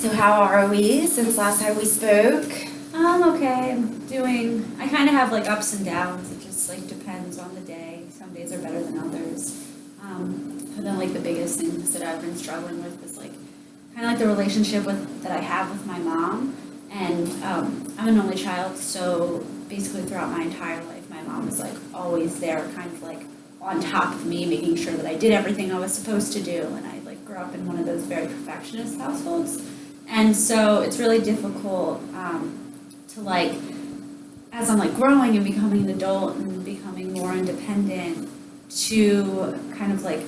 So how are we since last time we spoke? Okay. I kind of have like ups and downs. It just like depends on the day. Some days are better than others. But then like the biggest things that I've been struggling with is like kind of like the relationship that I have with my mom. And I'm an only child, so basically throughout my entire life, my mom was like always there, kind of like on top of me, making sure that I did everything I was supposed to do. And I like grew up in one of those very perfectionist households. And so it's really difficult to like, as I'm like growing and becoming an adult and becoming more independent, to kind of like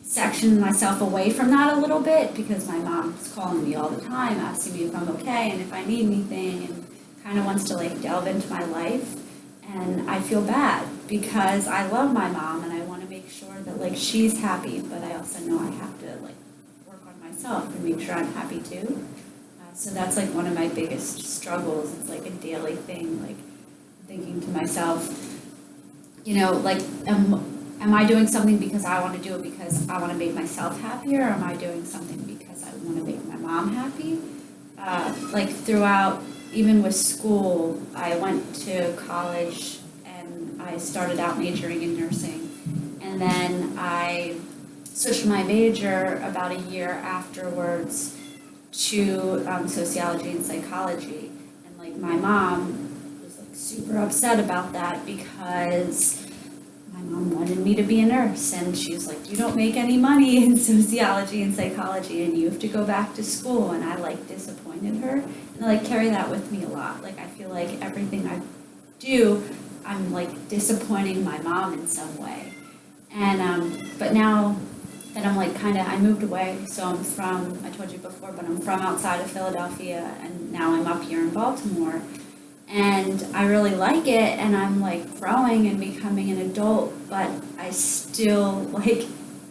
section myself away from that a little bit, because my mom's calling me all the time, asking me if I'm okay and if I need anything, and kind of wants to like delve into my life. And I feel bad because I love my mom and I want to make sure that like she's happy, but I also know I have to like work on myself and make sure I'm happy too. So that's like one of my biggest struggles. It's like a daily thing, like thinking to myself, like, am I doing something because I want to do it because I want to make myself happier, or am I doing something because I want to make my mom happy? Like throughout, even with school, I went to college and I started out majoring in nursing. And then I switched my major about a year afterwards to sociology and psychology. And like my mom was like super upset about that because my mom wanted me to be a nurse, and she was like, you don't make any money in sociology and psychology and you have to go back to school. And I like disappointed her, and I like carry that with me a lot. Like I feel like everything I do, I'm like disappointing my mom in some way. And but now that I'm like I moved away, so I told you before, but I'm from outside of Philadelphia, and now I'm up here in Baltimore. And I really like it, and I'm like growing and becoming an adult, but I still like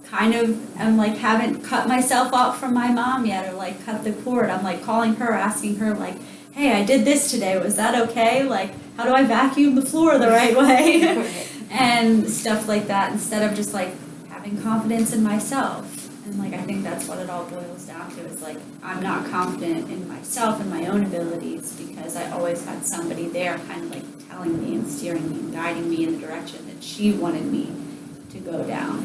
kind of am like haven't cut myself off from my mom yet, or like cut the cord. I'm like calling her, asking her like, hey, I did this today, was that okay? Like, how do I vacuum the floor the right way? And stuff like that, instead of just like having confidence in myself. And like I think that's what it all boils down to, is like I'm not confident in myself and my own abilities because I always had somebody there kind of like telling me and steering me and guiding me in the direction that she wanted me to go down.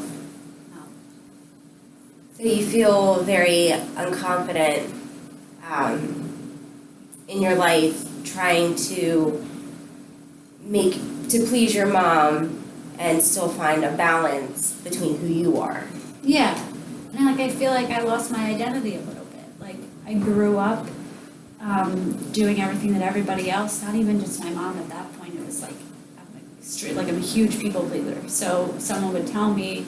So you feel very unconfident in your life, trying to please your mom and still find a balance between who you are. Yeah. And like I feel like I lost my identity a little bit. Like I grew up doing everything that everybody else, not even just my mom at that point. It was like I'm a huge people pleaser. So someone would tell me,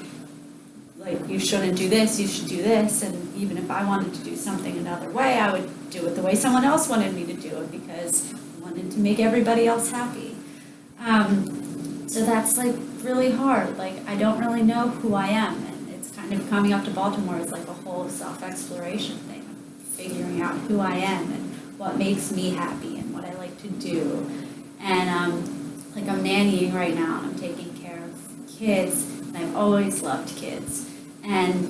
like, you shouldn't do this, you should do this. And even if I wanted to do something another way, I would do it the way someone else wanted me to do it because I wanted to make everybody else happy. So that's like really hard. Like I don't really know who I am. And it's kind of coming up to Baltimore is like a whole self-exploration thing. I'm figuring out who I am and what makes me happy and what I like to do. And like I'm nannying right now, and I'm taking care of kids, and I've always loved kids. And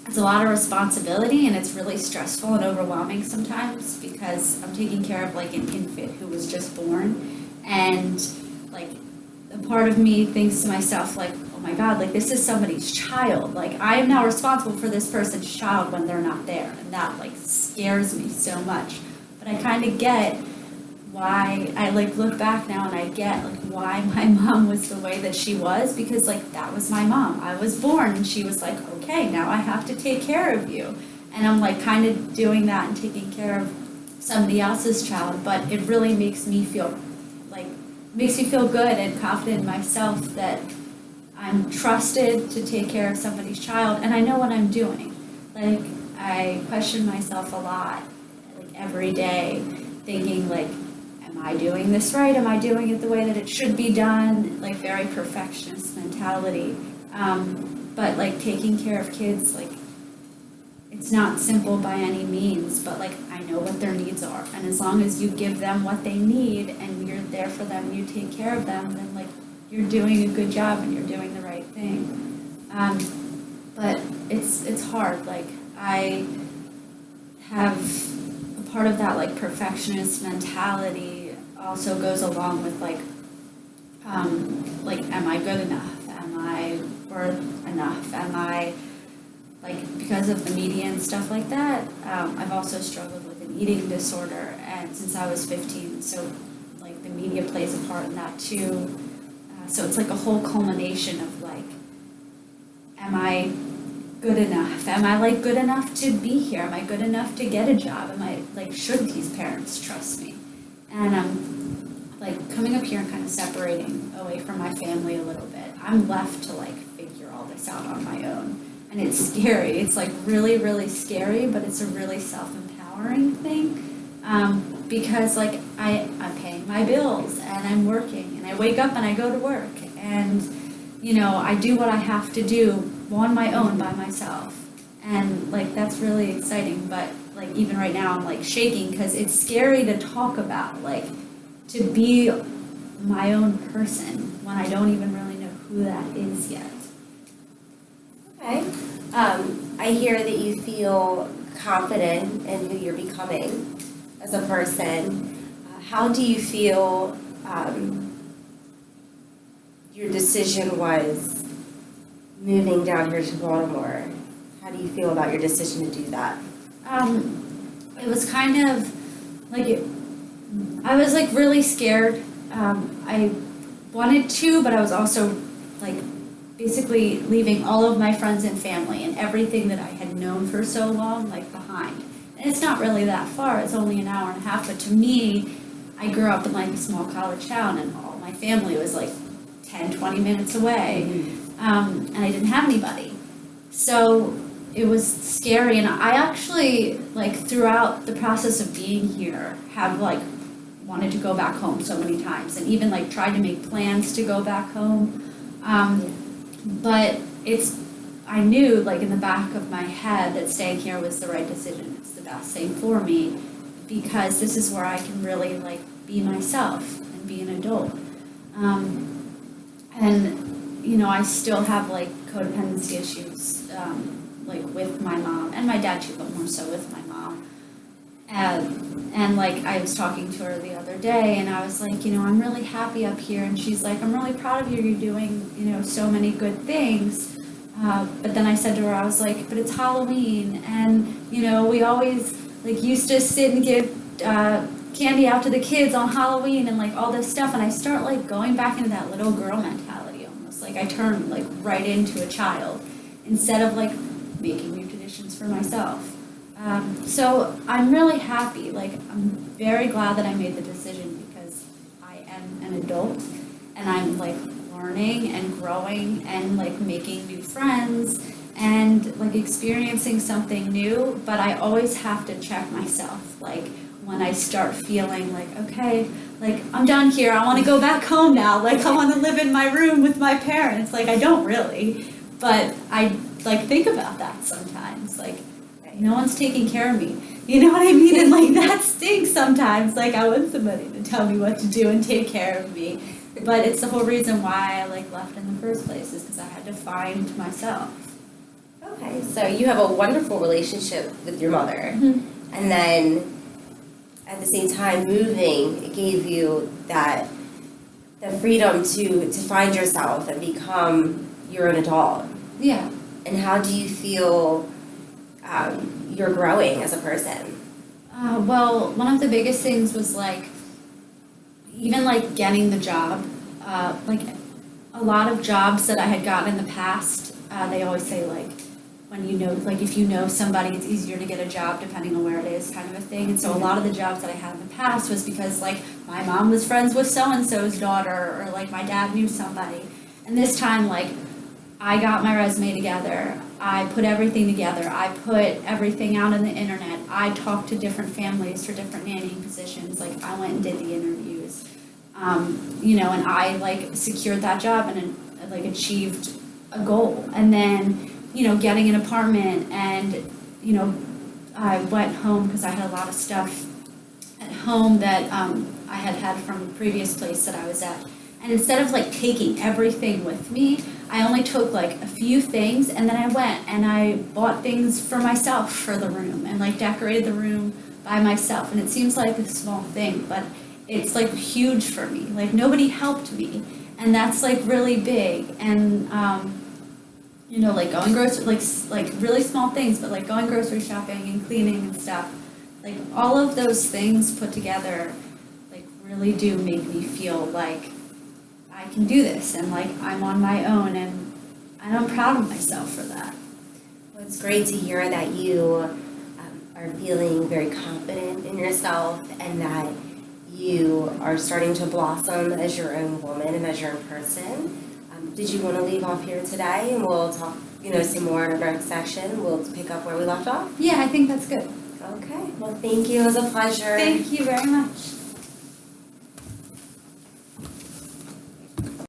it's a lot of responsibility, and it's really stressful and overwhelming sometimes because I'm taking care of like an infant who was just born, and like a part of me thinks to myself like, oh my God, like this is somebody's child. Like I am now responsible for this person's child when they're not there, and that like scares me so much. But I kind of get why I like look back now and I get like why my mom was the way that she was, because like that was my mom. I was born and she was like, okay, now I have to take care of you. And I'm like kind of doing that and taking care of somebody else's child, but it really makes me feel good and confident in myself that I'm trusted to take care of somebody's child, and I know what I'm doing. Like I question myself a lot, like every day, thinking like, am I doing this right? Am I doing it the way that it should be done? Like very perfectionist mentality. But like taking care of kids, like it's not simple by any means, but like I know what their needs are. And as long as you give them what they need and you're there for them and you take care of them, then like you're doing a good job and you're doing the right thing. But it's hard. Like I have a part of that like perfectionist mentality also goes along with like am I good enough? Am I worth enough? Am I like, because of the media and stuff like that, I've also struggled with an eating disorder, and since I was 15, so like the media plays a part in that too. So it's like a whole culmination of like, am I good enough? Am I like good enough to be here? Am I good enough to get a job? Am I like, should these parents trust me? And I'm like coming up here and kind of separating away from my family a little bit. I'm left to like figure all this out on my own. And it's scary. It's like really, really scary, but it's a really self-empowering thing. Because like I'm paying my bills and I'm working and I wake up and I go to work and, you know, I do what I have to do on my own by myself. And like, that's really exciting. But like, even right now I'm like shaking because it's scary to talk about, like to be my own person when I don't even really know who that is yet. Okay. I hear that you feel confident in who you're becoming as a person. How do you feel your decision was moving down here to Baltimore? How do you feel about your decision to do that? It was kind of like I was like really scared. I wanted to, but I was also like basically leaving all of my friends and family and everything that I had known for so long, like behind. And it's not really that far, it's only an hour and a half, but to me, I grew up in like a small college town and all my family was like 10, 20 minutes away. And I didn't have anybody. So it was scary, and I actually, like throughout the process of being here, have like wanted to go back home so many times and even like tried to make plans to go back home. But I knew like in the back of my head that staying here was the right decision. It's the best thing for me because this is where I can really like be myself and be an adult. And you know, I still have like codependency issues like with my mom and my dad too, but more so with my mom. And like I was talking to her the other day and I was like, you know, I'm really happy up here, and she's like, I'm really proud of you, you're doing, you know, so many good things. But then I said to her, I was like, but it's Halloween, and you know, we always like used to sit and give candy out to the kids on Halloween and like all this stuff, and I start like going back into that little girl mentality almost. Like I turn like right into a child instead of like making new traditions for myself. So I'm really happy. Like I'm very glad that I made the decision because I am an adult and I'm like learning and growing and like making new friends and like experiencing something new. But I always have to check myself. Like when I start feeling like, okay, like I'm done here. I want to go back home now. Like I want to live in my room with my parents. Like I don't really, but I like think about that sometimes. Like no one's taking care of me. You know what I mean? And like that stinks sometimes. Like I want somebody to tell me what to do and take care of me. But it's the whole reason why I like left in the first place is because I had to find myself. Okay, so you have a wonderful relationship with your mother. Mm-hmm. And then at the same time moving, it gave you the freedom to find yourself and become your own adult. Yeah. And how do you feel you're growing as a person? Well, one of the biggest things was like, even like getting the job, like a lot of jobs that I had gotten in the past, they always say like, when you know, like if you know somebody, it's easier to get a job depending on where it is, kind of a thing. And so a lot of the jobs that I had in the past was because like my mom was friends with so-and-so's daughter, or like my dad knew somebody. And this time, like I got my resume together, I put everything together, I put everything out on the internet, I talked to different families for different nannying positions, like I went and did the interviews, you know, and I like secured that job and like achieved a goal. And then, you know, getting an apartment, and, you know, I went home because I had a lot of stuff at home that I had from a previous place that I was at. And instead of like taking everything with me, I only took like a few things, and then I went and I bought things for myself for the room and like decorated the room by myself. And it seems like a small thing, but it's like huge for me. Like nobody helped me, and that's like really big. And you know, like going grocery, like really small things, but like going grocery shopping and cleaning and stuff. Like all of those things put together, like really do make me feel like I can do this and like I'm on my own, and I'm proud of myself for that. Well, it's great to hear that you are feeling very confident in yourself and that you are starting to blossom as your own woman and as your own person. Did you want to leave off here today and we'll talk, some more in our next section? We'll pick up where we left off? Yeah, I think that's good. Okay, well, thank you. It was a pleasure. Thank you very much.